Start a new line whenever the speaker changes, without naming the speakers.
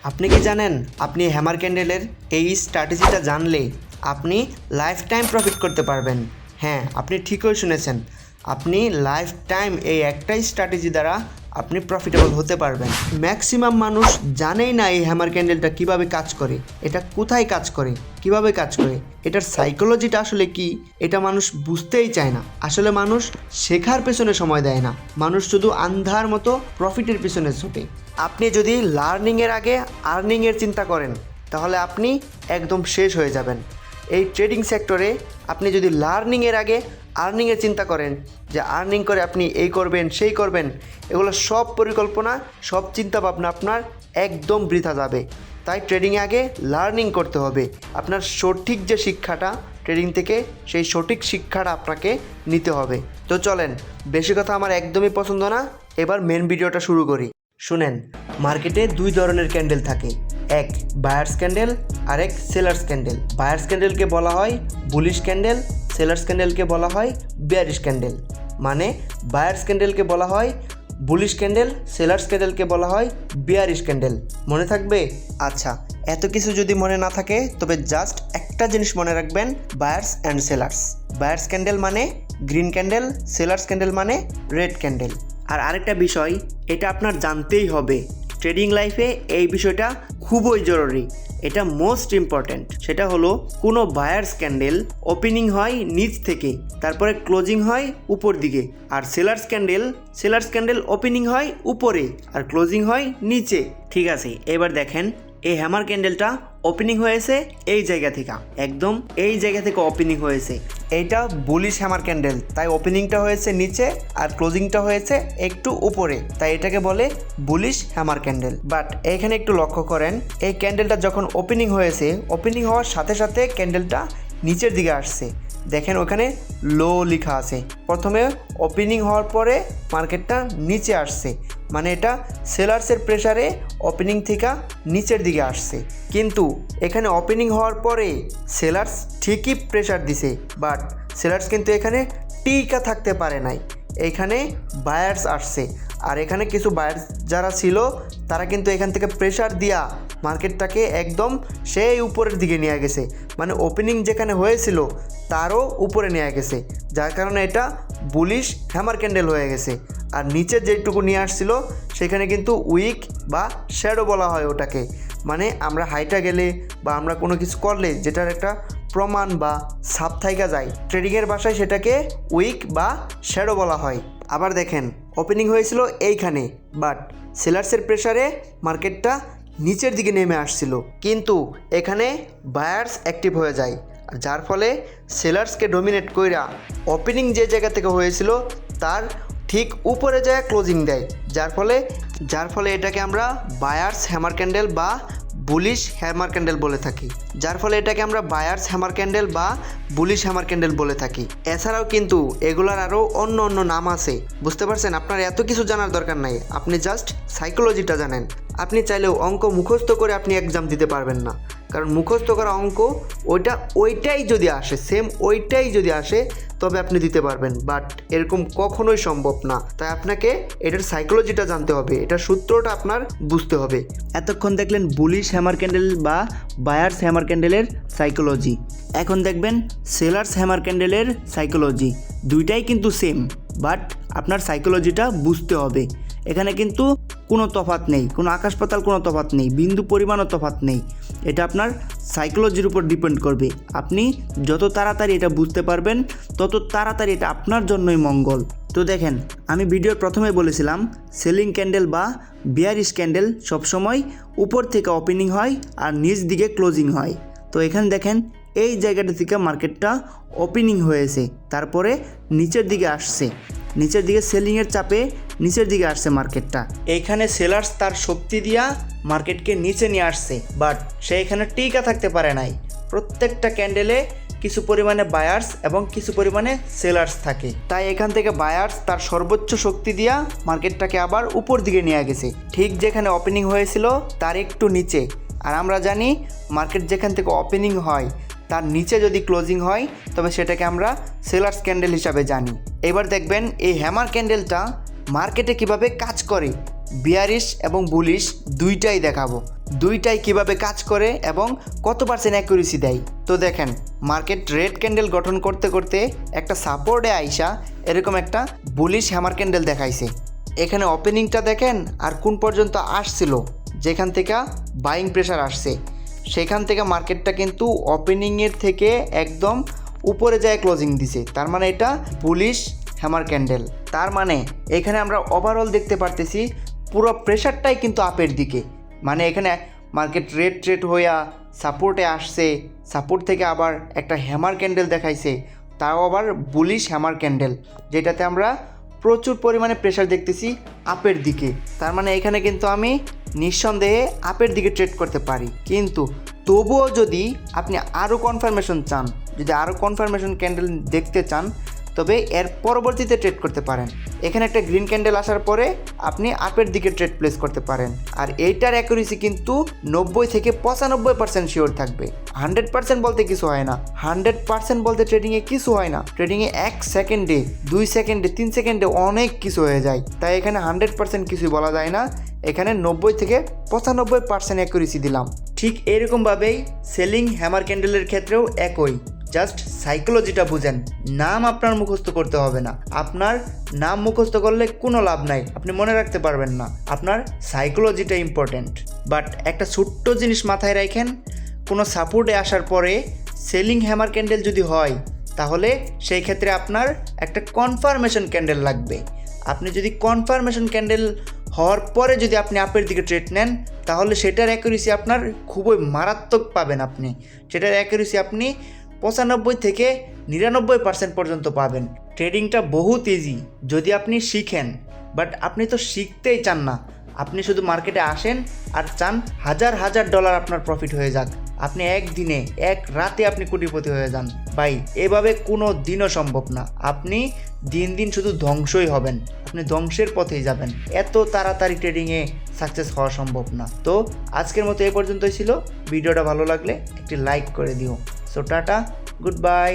আপনি কি জানেন আপনি হ্যামার ক্যান্ডেলের এই স্ট্র্যাটেজিটা জানলে আপনি লাইফ টাইম প্রফিট করতে পারবেন। হ্যাঁ, আপনি ঠিকই শুনেছেন, আপনি লাইফ টাইম এই একটাই স্ট্র্যাটেজি দ্বারা আপনি প্রফিটেবল হতে পারবেন। ম্যাক্সিমাম মানুষ জানেই না এই হ্যামার ক্যান্ডেলটা কিভাবে কাজ করে, এটা কোথায় কাজ করে, কিভাবে কাজ করে, এটার সাইকোলজিটা আসলে কি, এটা মানুষ বুঝতেই চায় না। আসলে মানুষ শেখার পেছনে সময় দেয় না, মানুষ শুধু আন্ধার মতো প্রফিটের পেছনে ছুটে। আপনি যদি লার্নিংয়ের আগে আর্নিংয়ের চিন্তা করেন তাহলে আপনি একদম শেষ হয়ে যাবেন। এই ট্রেডিং সেক্টরে আপনি যদি লার্নিংয়ের আগে আর্নিংয়ের চিন্তা করেন যে আর্নিং করে আপনি এই করবেন সেই করবেন, এগুলো সব পরিকল্পনা, সব চিন্তাভাবনা আপনার একদম বৃথা যাবে। তাই ট্রেডিংয়ে আগে লার্নিং করতে হবে। আপনার সঠিক যে শিক্ষাটা ট্রেডিং থেকে, সেই সঠিক শিক্ষাটা আপনাকে নিতে হবে। তো চলেন, বেশি কথা আমার একদমই পছন্দ না, এবার মেন ভিডিওটা শুরু করি। শুনেন, মার্কেটে দুই ধরনের ক্যান্ডেল থাকে, এক বায়ার্স ক্যান্ডেল আর এক সেলার্স ক্যান্ডেল। বায়ার্স ক্যান্ডেলকে বলা হয় বুলিশ ক্যান্ডেল, সেলার্স ক্যান্ডেলকে বলা হয় বিয়ারিশ ক্যান্ডেল। মানে বায়ার্স ক্যান্ডেলকে বলা হয় বুলিশ ক্যান্ডেল, সেলার্স ক্যান্ডেলকে বলা হয় বিয়ারিশ ক্যান্ডেল। মনে থাকবে? আচ্ছা, এত কিছু যদি মনে না থাকে তবে জাস্ট একটা জিনিস মনে রাখবেন, buyers and sellers. Buyers candle মানে গ্রিন ক্যান্ডেল, সেলার্স ক্যান্ডেল মানে রেড ক্যান্ডেল। আর আরেকটা বিষয়, এটা আপনার জানতেই হবে, ট্রেডিং লাইফে এই বিষয়টা খুবই জরুরি, এটা মোস্ট ইম্পর্ট্যান্ট। সেটা হলো কোনো বায়ার্স ক্যান্ডেল ওপেনিং হয় নিচ থেকে, তারপরে ক্লোজিং হয় উপর দিকে। আর সেলার্স ক্যান্ডেল ওপেনিং হয় উপরে আর ক্লোজিং হয় নিচে। ঠিক আছে, এবার দেখেন এই হ্যামার ক্যান্ডেলটা ওপেনিং হয়েছে এই জায়গা থেকে, একদম এই জায়গা থেকে ওপেনিং হয়েছে। এইটা বুলিশ হ্যামার ক্যান্ডেল, তাই ওপেনিংটা হয়েছে নিচে আর ক্লোজিংটা হয়েছে একটু উপরে, তাই এটাকে বলে বুলিশ হ্যামার ক্যান্ডেল। বাট এখানে একটু লক্ষ্য করেন, এই ক্যান্ডেলটা যখন ওপেনিং হয়েছে, ওপেনিং হওয়ার সাথে সাথে ক্যান্ডেলটা নিচের দিকে আসছে। দেখেন ওখানে লো লেখা আছে, প্রথমে ওপেনিং হওয়ার পরে মার্কেটটা নিচে আসছে, মানে এটা সেলার্সের প্রেসারে ওপেনিং থেকে নিচের দিকে আসছে। কিন্তু এখানে ওপেনিং হওয়ার পরে সেলার্স ঠিকই প্রেসার দিছে, বাট সেলার্স কিন্তু এখানে টিকা থাকতে পারে নাই, এখানে বায়ার্স আসছে। আর এখানে কিছু বায়ার্স যারা ছিল তারা কিন্তু এখান থেকে প্রেসার দিয়া মার্কেটটাকে একদম সেই উপরের দিকে নিয়ে গেছে, মানে ওপেনিং যেখানে হয়েছিল তারও উপরে নিয়ে গেছে, যার কারণে এটা বুলিশ হ্যামার ক্যান্ডেল হয়ে গেছে। আর নিচের যেটুকু নিয়ে আসছিল সেখানে কিন্তু উইক বা শ্যাডো বলা হয় ওটাকে, মানে আমরা হাইটা গেলে বা আমরা কোনো কিছু করলে যেটার একটা প্রমাণ বা ছাপ থাইকা যায়, ট্রেডিংয়ের ভাষায় সেটাকে উইক বা শ্যাডো বলা হয়। আবার দেখেন ওপেনিং হয়েছিল এইখানে, বাট সেলার্সের প্রেসারে মার্কেটটা নিচের দিকে নেমে আসছিল, কিন্তু এখানে বায়ার্স অ্যাক্টিভ হয়ে যায়, যার ফলে সেলার্সকে ডমিনেট কইরা ওপেনিং যে জায়গা থেকে হয়েছিল তার ঠিক উপরে যায় ক্লোজিং দেয়, যার ফলে এটাকে আমরা বায়ার্স হ্যামার ক্যান্ডেল বা বুলিশ হ্যামার ক্যান্ডেল বলে থাকি। এছাড়াও কিন্তু এগুলার আরও অন্য অন্য নাম আছে, বুঝতে পারছেন? আপনার এত কিছু জানার দরকার নাই, আপনি জাস্ট সাইকোলজিটা জানেন। আপনি চাইলেও অঙ্ক মুখস্থ করে আপনি এক্সাম দিতে পারবেন না, কারণ মুখস্থ করা অঙ্ক ওইটাই যদি আসে, সেম ওইটাই যদি আসে তবে আপনি দিতে পারবেন, বাট এরকম কখনোই সম্ভব না। তাই আপনাকে এটার সাইকোলজিটা জানতে হবে, এটার সূত্রটা আপনার বুঝতে হবে। এতক্ষণ দেখলেন বুলিশ হ্যামার ক্যান্ডেল বা বায়ার্স হ্যামার ক্যান্ডেলের সাইকোলজি, এখন দেখবেন সেলার্স হ্যামার ক্যান্ডেলের সাইকোলজি। দুইটাই কিন্তু সেম, বাট আপনার সাইকোলজিটা বুঝতে হবে। এখানে কিন্তু কোনো তফাৎ নেই, কোনো আকাশ পাতাল কোনো তফাৎ নেই, বিন্দু পরিমাণও তফাৎ নেই। এটা আপনার সাইকোলজির উপর ডিপেন্ড করবে। আপনি যত তাড়াতাড়ি এটা বুঝতে পারবেন তত তাড়াতাড়ি এটা আপনার জন্যই মঙ্গল। তো দেখেন, আমি ভিডিওর প্রথমে বলেছিলাম সেলিং ক্যান্ডেল বা বিয়ারিশ ক্যান্ডেল সবসময় উপর থেকে ওপেনিং হয় আর নিচ দিকে ক্লোজিং হয়। তো এখানে দেখেন এই জায়গাটা থেকে মার্কেটটা ওপেনিং হয়েছে, তারপরে নিচের দিকে আসছে, নিচের দিকে সেলিংয়ের চাপে নিচের দিকে আসছে মার্কেটটা। এইখানে সেলার্স তার শক্তি দিয়া মার্কেটকে নিচে নিয়ে আসছে, বাট সে এখানে টিকা থাকতে পারে নাই। প্রত্যেকটা ক্যান্ডেলে কিছু পরিমাণে বায়ার্স এবং কিছু পরিমাণে সেলার্স থাকে, তাই এখান থেকে বায়ার্স তার সর্বোচ্চ শক্তি দিয়া মার্কেটটাকে আবার উপর দিকে নিয়ে গেছে, ঠিক যেখানে ওপেনিং হয়েছিল তার একটু নিচে। আর আমরা জানি মার্কেট যেখান থেকে ওপেনিং হয় তার নিচে যদি ক্লোজিং হয় তবে সেটাকে আমরা সেলার্স ক্যান্ডেল হিসাবে জানি। এবার দেখবেন এই হ্যামার ক্যান্ডেলটা মার্কেটে কিভাবে কাজ করে, বিয়ারিশ এবং বুলিশ দুইটাই দেখাবো। দুইটাই কিভাবে কাজ করে এবং কত পার্সেন্ট অ্যাকুরেসি দেয়। তো দেখেন, মার্কেট রেড ক্যান্ডেল গঠন করতে করতে একটা সাপোর্টে আইসা এরকম একটা বুলিশ হ্যামার ক্যান্ডেল দেখাইছে। এখানে ওপেনিংটা দেখেন আর কোন পর্যন্ত আসছিল, যেখান থেকে বাইং প্রেশার আসছে সেখান থেকে মার্কেটটা কিন্তু ওপেনিংয়ের থেকে একদম উপরে যায় ক্লোজিং দিছে। তার মানে এটা বুলিশ হ্যামার ক্যান্ডেল। তার মানে এখানে আমরা ওভারঅল দেখতে পারতেছি পুরো প্রেশারটাই কিন্তু আপের দিকে। মানে এখানে মার্কেট রেড হইয়া সাপোর্টে আসছে, সাপোর্ট থেকে আবার একটা হ্যামার ক্যান্ডেল দেখাইছে, তাও আবার বুলিশ হ্যামার ক্যান্ডেল, যেটাতে আমরা প্রচুর পরিমাণে প্রেশার দেখতেছি আপের দিকে। তার মানে এখানে কিন্তু আমি নিঃসন্দেহে আপের দিকে ট্রেড করতে পারি। কিন্তু তবুও যদি আপনি আরও কনফার্মেশন চান, যদি আরও কনফার্মেশন ক্যান্ডেল দেখতে চান, তবে এর পরবর্তীতে ট্রেড করতে পারেন। এখানে একটা গ্রিন ক্যান্ডেল আসার পরে আপনি আপের দিকে ট্রেড প্লেস করতে পারেন। আর এইটার অ্যাকুরেসি কিন্তু 90 থেকে 95% শিওর থাকবে। 100% বলতে কিছু হয় না, 100% বলতে ট্রেডিংয়ে কিছু হয় না। ট্রেডিংয়ে 1 সেকেন্ডে, 2 সেকেন্ডে, 3 সেকেন্ডে অনেক কিছু হয়ে যায়। তাই এখানে 100% কিছুই বলা যায় না, এখানে 90 থেকে 95% অ্যাকুরেসি দিলাম। ঠিক এরকমভাবেই সেলিং হ্যামার ক্যান্ডেলের ক্ষেত্রেও একই। জাস্ট সাইকোলজিটা বুঝেন, নাম আপনার মুখস্থ করতে হবে না। আপনার নাম মুখস্থ করলে কোনো লাভ নাই, আপনি মনে রাখতে পারবেন না। আপনার সাইকোলজিটা ইম্পর্ট্যান্ট। বাট একটা ছোট্ট জিনিস মাথায় রাখেন, কোনো সাপোর্টে আসার পরে সেলিং হ্যামার ক্যান্ডেল যদি হয়, তাহলে সেই ক্ষেত্রে আপনার একটা কনফার্মেশন ক্যান্ডেল লাগবে। আপনি যদি কনফার্মেশন ক্যান্ডেল হওয়ার পরে যদি আপনি আপের দিকে ট্রেড নেন, তাহলে সেটার অ্যাকুরেসি আপনার খুবই মারাত্মক পাবেন। আপনি সেটার অ্যাকুরেসি আপনি 95 থেকে 99% পর্যন্ত পাবেন। ট্রেডিংটা বহুত ইজি যদি আপনি শিখেন। বাট আপনি তো শিখতেই চান না, আপনি শুধু মার্কেটে আসেন আর চান হাজার হাজার ডলার আপনার প্রফিট হয়ে যাক, আপনি একদিনে এক রাতে আপনি কোটিপতি হয়ে যান। ভাই, এভাবে কোনো দিনও সম্ভব না। আপনি দিন দিন শুধু ধ্বংসই হবেন, আপনি ধ্বংসের পথেই যাবেন। এত তাড়াতাড়ি ট্রেডিংয়ে সাকসেস হওয়া সম্ভব না। তো আজকের মতো এ পর্যন্তই ছিল। ভিডিওটা ভালো লাগলে একটি লাইক করে দিও। So tata, good bye.